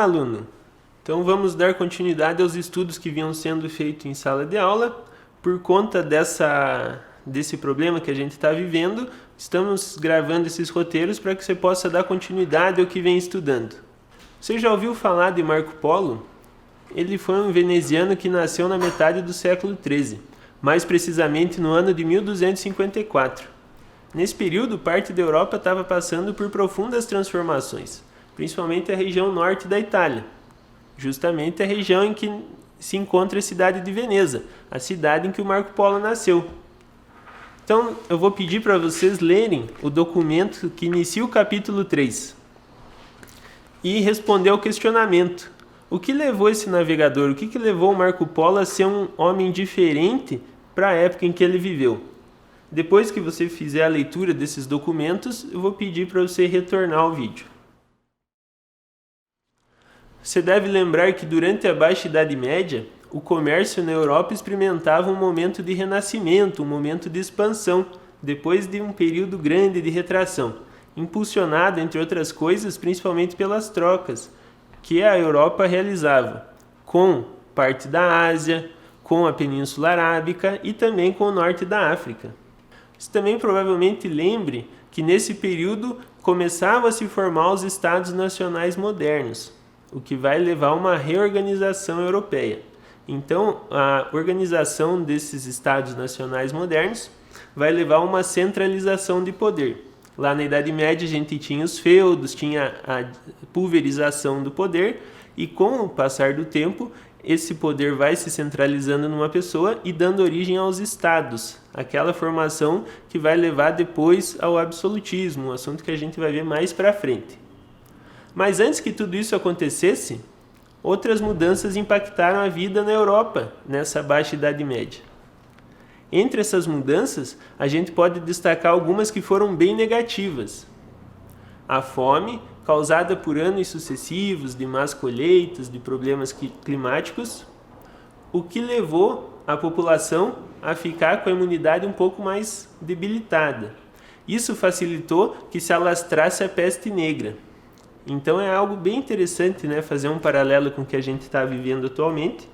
Olá, aluno! Então vamos dar continuidade aos estudos que vinham sendo feitos em sala de aula. Por conta desse problema que a gente está vivendo, estamos gravando esses roteiros para que você possa dar continuidade ao que vem estudando. Você já ouviu falar de Marco Polo? Ele foi um veneziano que nasceu na metade do século XIII, mais precisamente no ano de 1254. Nesse período, parte da Europa estava passando por profundas transformações, principalmente a região norte da Itália, justamente a região em que se encontra a cidade de Veneza, a cidade em que o Marco Polo nasceu. Então, eu vou pedir para vocês lerem o documento que inicia o capítulo 3 e responder ao questionamento. O que levou esse navegador, o que levou o Marco Polo a ser um homem diferente para a época em que ele viveu? Depois que você fizer a leitura desses documentos, eu vou pedir para você retornar ao vídeo. Você deve lembrar que durante a Baixa Idade Média, o comércio na Europa experimentava um momento de renascimento, um momento de expansão, depois de um período grande de retração, impulsionado, entre outras coisas, principalmente pelas trocas que a Europa realizava com parte da Ásia, com a Península Arábica e também com o norte da África. Você também provavelmente lembre que nesse período começavam a se formar os Estados Nacionais modernos, o que vai levar a uma reorganização europeia. Então, a organização desses Estados Nacionais modernos vai levar a uma centralização de poder. Lá na Idade Média a gente tinha os feudos, tinha a pulverização do poder, e com o passar do tempo, esse poder vai se centralizando numa pessoa e dando origem aos estados, aquela formação que vai levar depois ao absolutismo, um assunto que a gente vai ver mais para frente. Mas antes que tudo isso acontecesse, outras mudanças impactaram a vida na Europa, nessa Baixa Idade Média. Entre essas mudanças, a gente pode destacar algumas que foram bem negativas. A fome, causada por anos sucessivos de más colheitas, de problemas climáticos, o que levou a população a ficar com a imunidade um pouco mais debilitada. Isso facilitou que se alastrasse a peste negra. Então é algo bem interessante, né, fazer um paralelo com o que a gente está vivendo atualmente.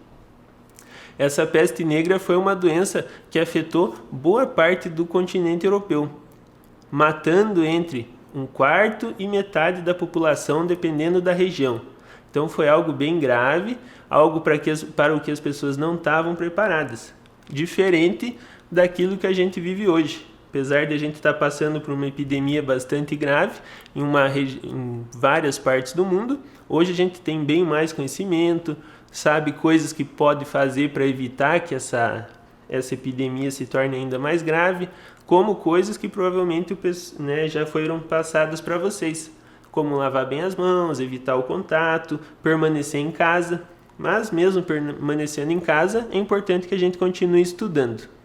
Essa peste negra foi uma doença que afetou boa parte do continente europeu, matando entre 1/4 e metade da população, dependendo da região. Então foi algo bem grave, algo para o que as pessoas não estavam preparadas, diferente daquilo que a gente vive hoje. Apesar de a gente estar passando por uma epidemia bastante grave em várias partes do mundo, hoje a gente tem bem mais conhecimento, sabe coisas que pode fazer para evitar que essa epidemia se torne ainda mais grave, como coisas que provavelmente já foram passadas para vocês, como lavar bem as mãos, evitar o contato, permanecer em casa. Mas mesmo permanecendo em casa, é importante que a gente continue estudando.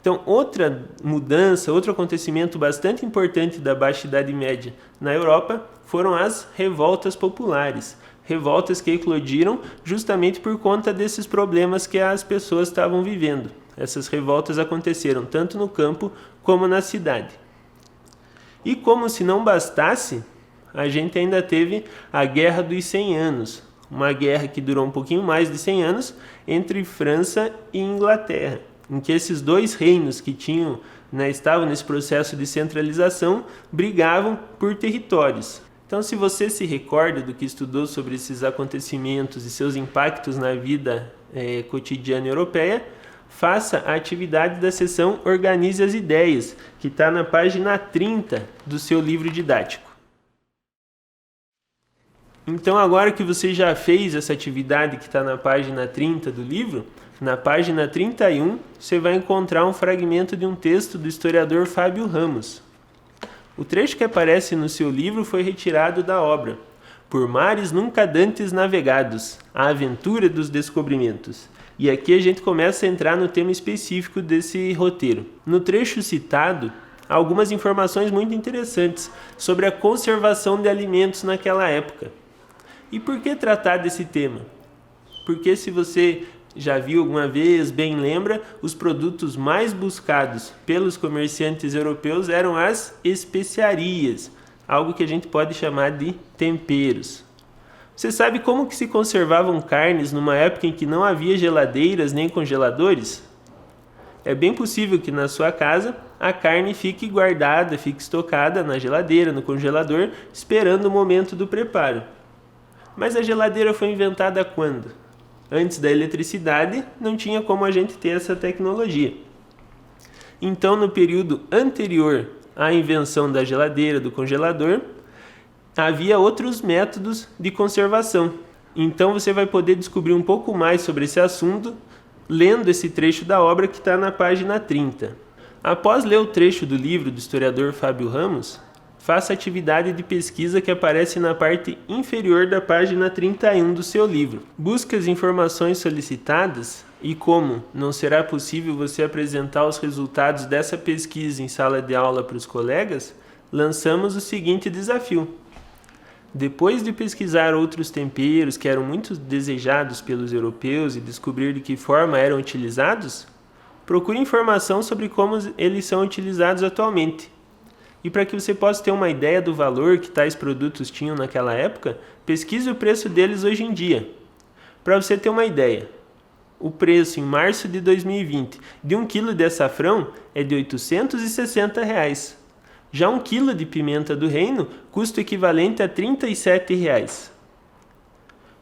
Então, outra mudança, outro acontecimento bastante importante da Baixa Idade Média na Europa foram as revoltas populares. Revoltas que eclodiram justamente por conta desses problemas que as pessoas estavam vivendo. Essas revoltas aconteceram tanto no campo como na cidade. E como se não bastasse, a gente ainda teve a Guerra dos 100 Anos, uma guerra que durou um pouquinho mais de 100 anos entre França e Inglaterra, em que esses dois reinos que estavam nesse processo de centralização brigavam por territórios. Então, se você se recorda do que estudou sobre esses acontecimentos e seus impactos na vida cotidiana europeia, faça a atividade da seção Organize as Ideias, que está na página 30 do seu livro didático. Então, agora que você já fez essa atividade que está na página 30 do livro, na página 31, você vai encontrar um fragmento de um texto do historiador Fábio Ramos. O trecho que aparece no seu livro foi retirado da obra Por Mares Nunca Dantes Navegados, a Aventura dos Descobrimentos. E aqui a gente começa a entrar no tema específico desse roteiro. No trecho citado, há algumas informações muito interessantes sobre a conservação de alimentos naquela época. E por que tratar desse tema? Porque se você já viu alguma vez, bem lembra, os produtos mais buscados pelos comerciantes europeus eram as especiarias, algo que a gente pode chamar de temperos. Você sabe como que se conservavam carnes numa época em que não havia geladeiras nem congeladores? É bem possível que na sua casa a carne fique guardada, fique estocada na geladeira, no congelador, esperando o momento do preparo. Mas a geladeira foi inventada quando? Antes da eletricidade, não tinha como a gente ter essa tecnologia. Então, no período anterior à invenção da geladeira, do congelador, havia outros métodos de conservação. Então você vai poder descobrir um pouco mais sobre esse assunto lendo esse trecho da obra que está na página 30. Após ler o trecho do livro do historiador Fábio Ramos, faça a atividade de pesquisa que aparece na parte inferior da página 31 do seu livro. Busque as informações solicitadas e, como não será possível você apresentar os resultados dessa pesquisa em sala de aula para os colegas, lançamos o seguinte desafio. Depois de pesquisar outros temperos que eram muito desejados pelos europeus e descobrir de que forma eram utilizados, procure informação sobre como eles são utilizados atualmente. E para que você possa ter uma ideia do valor que tais produtos tinham naquela época, pesquise o preço deles hoje em dia. Para você ter uma ideia, o preço em março de 2020 de 1 kg de açafrão é de R$ 860. Já 1 kg de pimenta do reino custa o equivalente a R$ 37.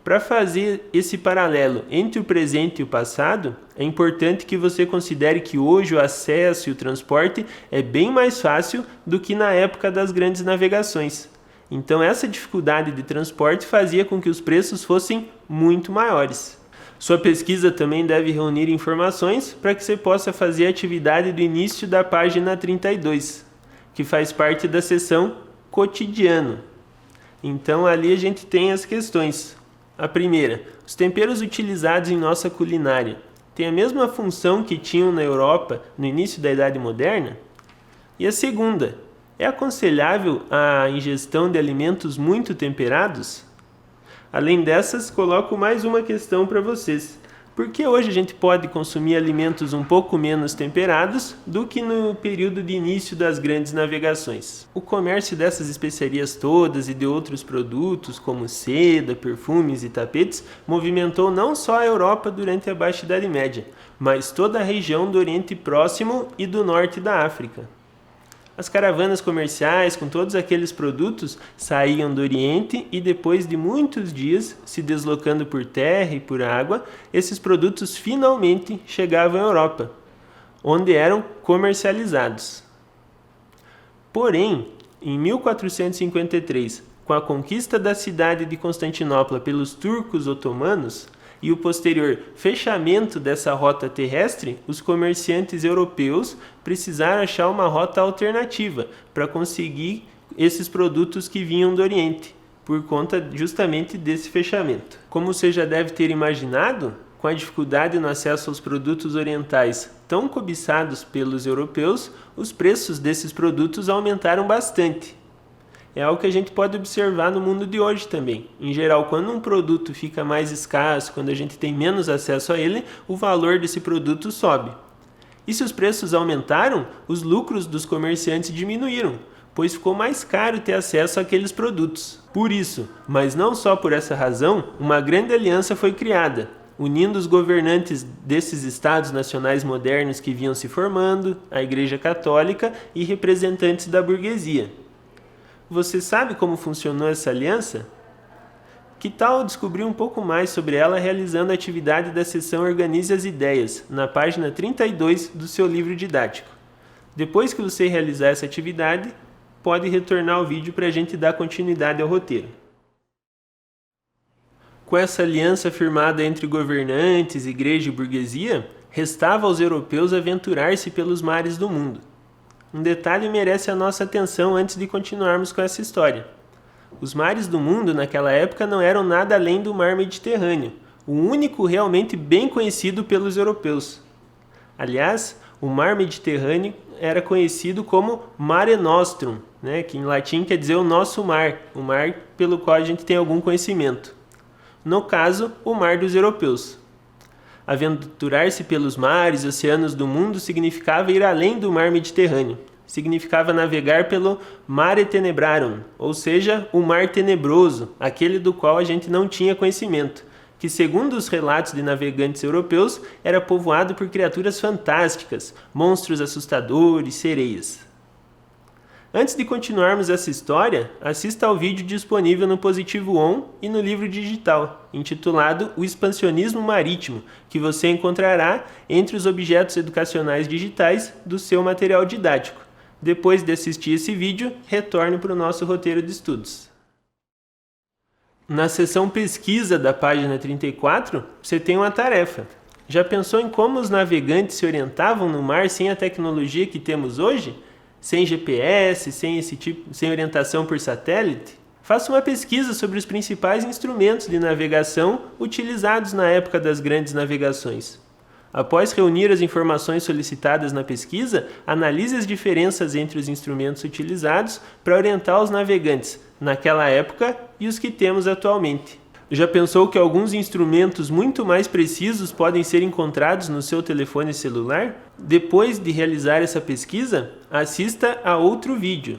Para fazer esse paralelo entre o presente e o passado, é importante que você considere que hoje o acesso e o transporte é bem mais fácil do que na época das grandes navegações. Então essa dificuldade de transporte fazia com que os preços fossem muito maiores. Sua pesquisa também deve reunir informações para que você possa fazer a atividade do início da página 32, que faz parte da seção Cotidiano. Então ali a gente tem as questões. A primeira, os temperos utilizados em nossa culinária têm a mesma função que tinham na Europa no início da Idade Moderna? E a segunda, é aconselhável a ingestão de alimentos muito temperados? Além dessas, coloco mais uma questão para vocês. Por que hoje a gente pode consumir alimentos um pouco menos temperados do que no período de início das grandes navegações? O comércio dessas especiarias todas e de outros produtos, como seda, perfumes e tapetes, movimentou não só a Europa durante a Baixa Idade Média, mas toda a região do Oriente Próximo e do Norte da África. As caravanas comerciais com todos aqueles produtos saíam do Oriente e depois de muitos dias, se deslocando por terra e por água, esses produtos finalmente chegavam à Europa, onde eram comercializados. Porém, em 1453, com a conquista da cidade de Constantinopla pelos turcos otomanos, e o posterior fechamento dessa rota terrestre, os comerciantes europeus precisaram achar uma rota alternativa para conseguir esses produtos que vinham do Oriente, por conta justamente desse fechamento. Como você já deve ter imaginado, com a dificuldade no acesso aos produtos orientais tão cobiçados pelos europeus, os preços desses produtos aumentaram bastante. É algo que a gente pode observar no mundo de hoje também. Em geral, quando um produto fica mais escasso, quando a gente tem menos acesso a ele, o valor desse produto sobe. E se os preços aumentaram, os lucros dos comerciantes diminuíram, pois ficou mais caro ter acesso àqueles produtos. Por isso, mas não só por essa razão, uma grande aliança foi criada, unindo os governantes desses estados nacionais modernos que vinham se formando, a Igreja Católica e representantes da burguesia. Você sabe como funcionou essa aliança? Que tal descobrir um pouco mais sobre ela realizando a atividade da seção Organize as Ideias, na página 32 do seu livro didático. Depois que você realizar essa atividade, pode retornar ao vídeo para a gente dar continuidade ao roteiro. Com essa aliança firmada entre governantes, igreja e burguesia, restava aos europeus aventurar-se pelos mares do mundo. Um detalhe merece a nossa atenção antes de continuarmos com essa história. Os mares do mundo naquela época não eram nada além do mar Mediterrâneo, o único realmente bem conhecido pelos europeus. Aliás, o mar Mediterrâneo era conhecido como Mare Nostrum, que em latim quer dizer o nosso mar, o mar pelo qual a gente tem algum conhecimento. No caso, o mar dos europeus. Aventurar-se pelos mares e oceanos do mundo significava ir além do mar Mediterrâneo. significava navegar pelo mare tenebrarum, ou seja, o mar tenebroso, aquele do qual a gente não tinha conhecimento, que segundo os relatos de navegantes europeus, era povoado por criaturas fantásticas, monstros assustadores, sereias. Antes de continuarmos essa história, assista ao vídeo disponível no Positivo On e no livro digital, intitulado O Expansionismo Marítimo, que você encontrará entre os objetos educacionais digitais do seu material didático. Depois de assistir esse vídeo, retorne para o nosso roteiro de estudos. Na seção Pesquisa da página 34, você tem uma tarefa. Já pensou em como os navegantes se orientavam no mar sem a tecnologia que temos hoje? Sem GPS, sem orientação por satélite? Faça uma pesquisa sobre os principais instrumentos de navegação utilizados na época das grandes navegações. Após reunir as informações solicitadas na pesquisa, analise as diferenças entre os instrumentos utilizados para orientar os navegantes naquela época e os que temos atualmente. Já pensou que alguns instrumentos muito mais precisos podem ser encontrados no seu telefone celular? Depois de realizar essa pesquisa, assista a outro vídeo,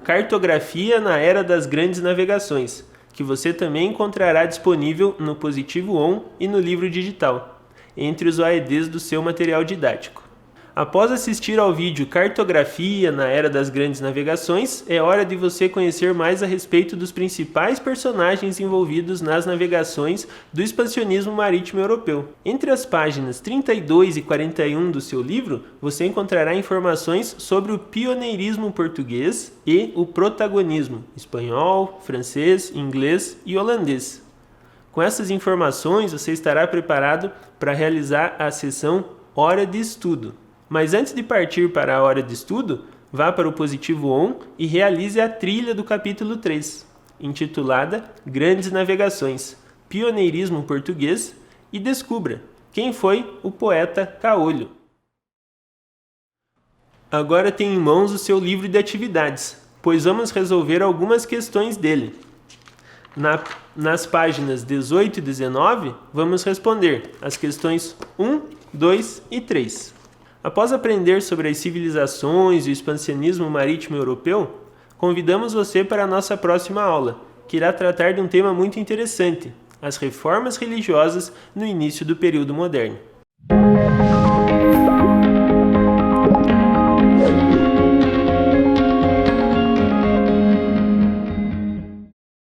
Cartografia na Era das Grandes Navegações, que você também encontrará disponível no Positivo On e no livro digital, entre os OEDs do seu material didático. Após assistir ao vídeo Cartografia na Era das Grandes Navegações, é hora de você conhecer mais a respeito dos principais personagens envolvidos nas navegações do expansionismo marítimo europeu. Entre as páginas 32 e 41 do seu livro, você encontrará informações sobre o pioneirismo português e o protagonismo espanhol, francês, inglês e holandês. Com essas informações, você estará preparado para realizar a sessão Hora de Estudo. Mas antes de partir para a hora de estudo, vá para o Positivo On e realize a trilha do capítulo 3, intitulada Grandes Navegações, Pioneirismo Português, e descubra quem foi o poeta Caolho. Agora tem em mãos o seu livro de atividades, pois vamos resolver algumas questões dele. Nas páginas 18 e 19, vamos responder as questões 1, 2 e 3. Após aprender sobre as civilizações e o expansionismo marítimo europeu, convidamos você para a nossa próxima aula, que irá tratar de um tema muito interessante, as reformas religiosas no início do período moderno.